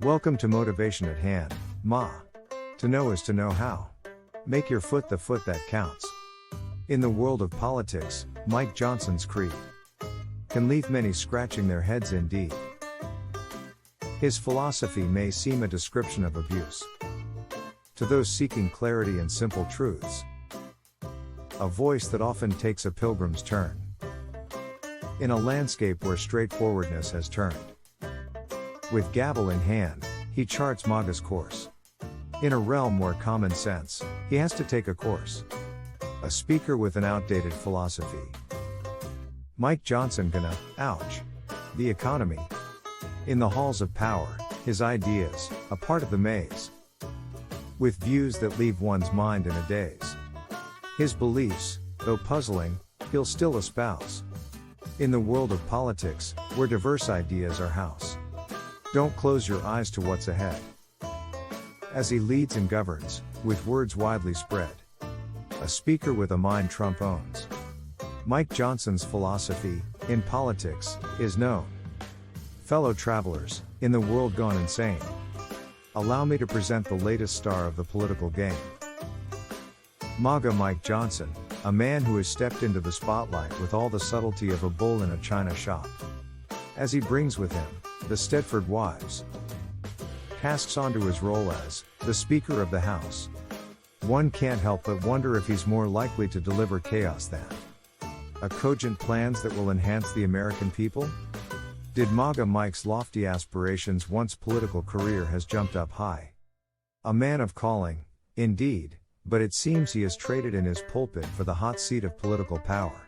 Welcome to Motivation at Hand, Ma. To know is to know how. Make your foot the foot that counts. In the world of politics, Mike Johnson's creed can leave many scratching their heads indeed. His philosophy may seem a description of abuse to those seeking clarity and simple truths. A voice that often takes a pilgrim's turn in a landscape where straightforwardness has turned. With gavel in hand, he charts MAGA's course. In a realm where common sense, he has to take a course. A speaker with an outdated philosophy. Mike Johnson gonna, ouch, the economy. In the halls of power, his ideas, a part of the maze. With views that leave one's mind in a daze. His beliefs, though puzzling, he'll still espouse. In the world of politics, where diverse ideas are house. Don't close your eyes to what's ahead. As he leads and governs, with words widely spread. A speaker with a mind Trump owns. Mike Johnson's philosophy, in politics, is known. Fellow travelers, in the world gone insane. Allow me to present the latest star of the political game. MAGA Mike Johnson, a man who has stepped into the spotlight with all the subtlety of a bull in a china shop. As he brings with him the Stepford wives, tasks onto his role as the Speaker of the House. One can't help but wonder if he's more likely to deliver chaos than a cogent plans that will enhance the American people? Did MAGA Mike's lofty aspirations once political career has jumped up high? A man of calling, indeed, but it seems he has traded in his pulpit for the hot seat of political power.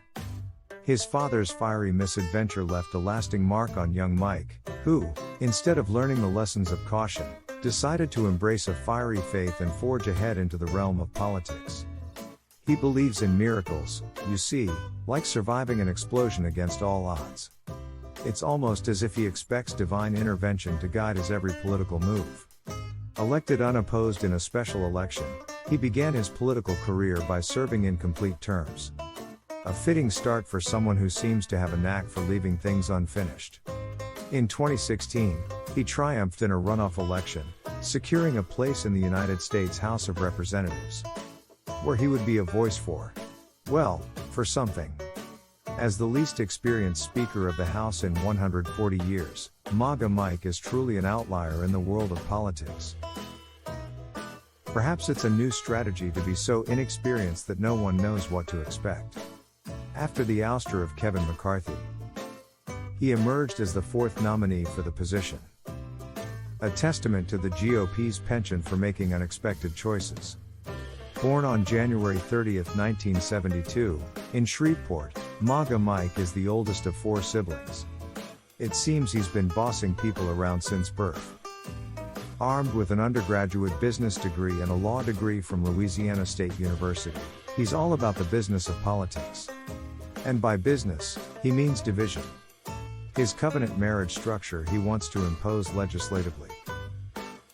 His father's fiery misadventure left a lasting mark on young Mike, who, instead of learning the lessons of caution, decided to embrace a fiery faith and forge ahead into the realm of politics. He believes in miracles, you see, like surviving an explosion against all odds. It's almost as if he expects divine intervention to guide his every political move. Elected unopposed in a special election, he began his political career by serving in complete terms. A fitting start for someone who seems to have a knack for leaving things unfinished. In 2016, he triumphed in a runoff election, securing a place in the United States House of Representatives, where he would be a voice for, well, for something. As the least experienced Speaker of the House in 140 years, MAGA Mike is truly an outlier in the world of politics. Perhaps it's a new strategy to be so inexperienced that no one knows what to expect. After the ouster of Kevin McCarthy, he emerged as the fourth nominee for the position. A testament to the GOP's penchant for making unexpected choices. Born on January 30, 1972, in Shreveport, MAGA Mike is the oldest of four siblings. It seems he's been bossing people around since birth. Armed with an undergraduate business degree and a law degree from Louisiana State University, he's all about the business of politics. And by business, he means division. His covenant marriage structure he wants to impose legislatively.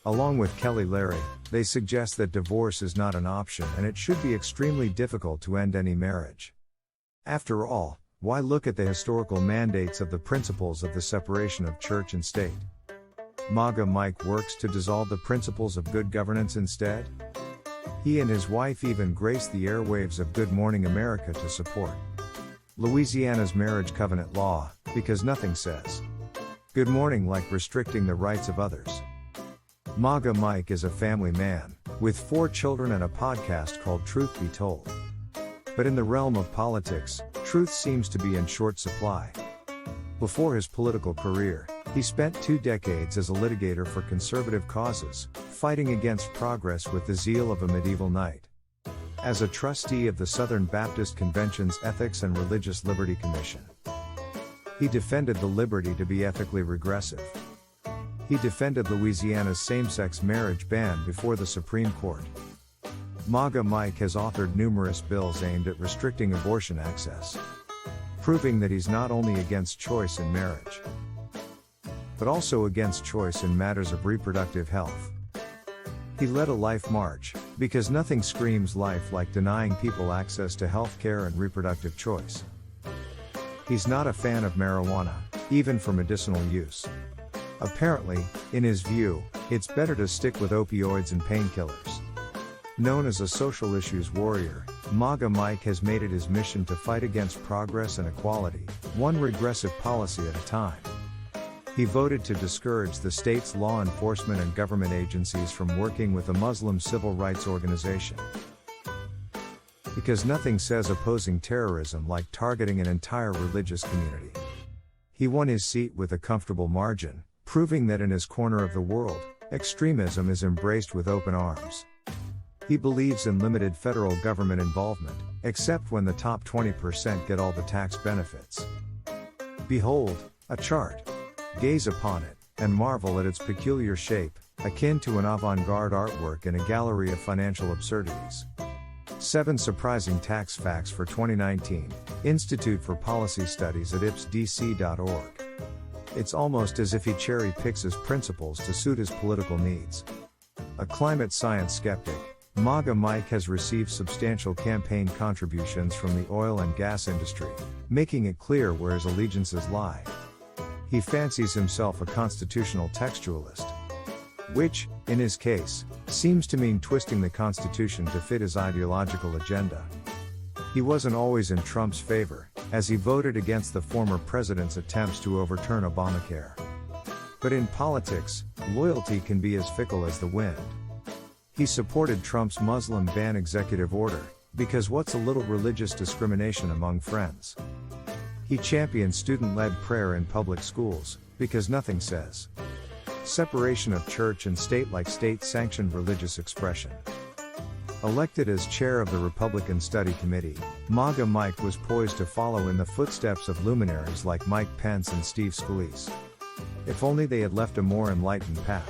Along with Kelly Larry, they suggest that divorce is not an option and it should be extremely difficult to end any marriage. After all, why look at the historical mandates of the principles of the separation of church and state? MAGA Mike works to dissolve the principles of good governance instead? He and his wife even grace the airwaves of Good Morning America to support Louisiana's marriage covenant law, because nothing says good morning like restricting the rights of others. MAGA Mike is a family man, with 4 children and a podcast called Truth Be Told. But in the realm of politics, truth seems to be in short supply. Before his political career, he spent 2 decades as a litigator for conservative causes, fighting against progress with the zeal of a medieval knight. As a trustee of the Southern Baptist Convention's Ethics and Religious Liberty Commission, he defended the liberty to be ethically regressive. He defended Louisiana's same-sex marriage ban before the Supreme Court. MAGA Mike has authored numerous bills aimed at restricting abortion access, proving that he's not only against choice in marriage, but also against choice in matters of reproductive health. He led a life march, because nothing screams life like denying people access to health care and reproductive choice. He's not a fan of marijuana, even for medicinal use. Apparently, in his view, it's better to stick with opioids and painkillers. Known as a social issues warrior, MAGA Mike has made it his mission to fight against progress and equality, one regressive policy at a time. He voted to discourage the state's law enforcement and government agencies from working with a Muslim civil rights organization. Because nothing says opposing terrorism like targeting an entire religious community. He won his seat with a comfortable margin, proving that in his corner of the world, extremism is embraced with open arms. He believes in limited federal government involvement, except when the top 20% get all the tax benefits. Behold, a chart. Gaze upon it, and marvel at its peculiar shape, akin to an avant-garde artwork in a gallery of financial absurdities. 7 surprising tax facts for 2019, Institute for Policy Studies at ipsdc.org. It's almost as if he cherry-picks his principles to suit his political needs. A climate science skeptic, MAGA Mike has received substantial campaign contributions from the oil and gas industry, making it clear where his allegiances lie. He fancies himself a constitutional textualist. Which, in his case, seems to mean twisting the Constitution to fit his ideological agenda. He wasn't always in Trump's favor, as he voted against the former president's attempts to overturn Obamacare. But in politics, loyalty can be as fickle as the wind. He supported Trump's Muslim ban executive order, because what's a little religious discrimination among friends? He championed student-led prayer in public schools, because nothing says separation of church and state like state-sanctioned religious expression. Elected as chair of the Republican Study Committee, MAGA Mike was poised to follow in the footsteps of luminaries like Mike Pence and Steve Scalise. If only they had left a more enlightened path.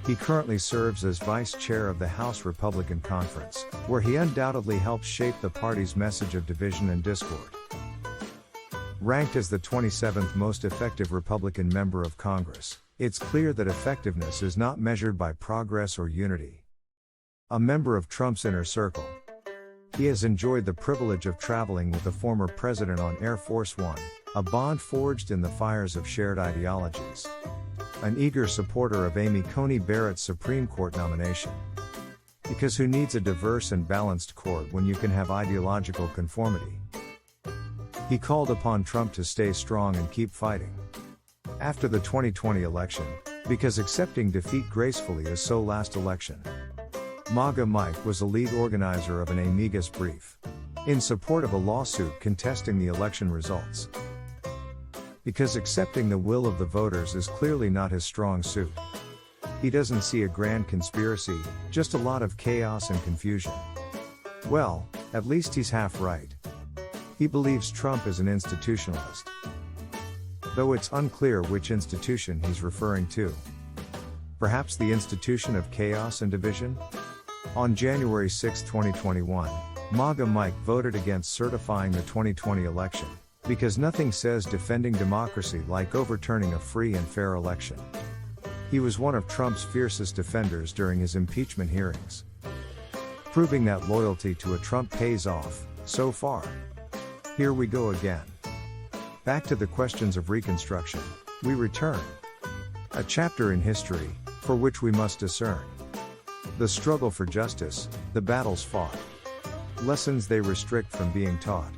He currently serves as vice chair of the House Republican Conference, where he undoubtedly helped shape the party's message of division and discord. Ranked as the 27th most effective Republican member of Congress, it's clear that effectiveness is not measured by progress or unity. A member of Trump's inner circle, he has enjoyed the privilege of traveling with the former president on Air Force One, a bond forged in the fires of shared ideologies. An eager supporter of Amy Coney Barrett's Supreme Court nomination. Because who needs a diverse and balanced court when you can have ideological conformity? He called upon Trump to stay strong and keep fighting. After the 2020 election, because accepting defeat gracefully is so last election. MAGA Mike was a lead organizer of an amicus brief in support of a lawsuit contesting the election results. Because accepting the will of the voters is clearly not his strong suit. He doesn't see a grand conspiracy, just a lot of chaos and confusion. Well, at least he's half right. He believes Trump is an institutionalist. Though it's unclear which institution he's referring to. Perhaps the institution of chaos and division? On January 6, 2021, MAGA Mike voted against certifying the 2020 election, because nothing says defending democracy like overturning a free and fair election. He was one of Trump's fiercest defenders during his impeachment hearings. Proving that loyalty to a Trump pays off, so far. Here we go again. Back to the questions of Reconstruction, we return. A chapter in history, for which we must discern the struggle for justice, the battles fought, lessons they restrict from being taught.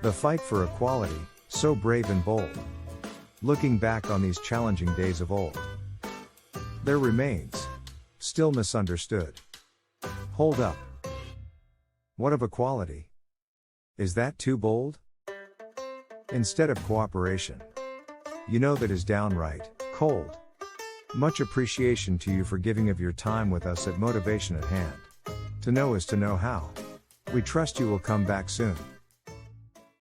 The fight for equality, so brave and bold. Looking back on these challenging days of old, there remains, still misunderstood. Hold up. What of equality? Is that too bold? Instead of cooperation. You know that is downright cold. Much appreciation to you for giving of your time with us at Motivation at Hand. To know is to know how. We trust you will come back soon.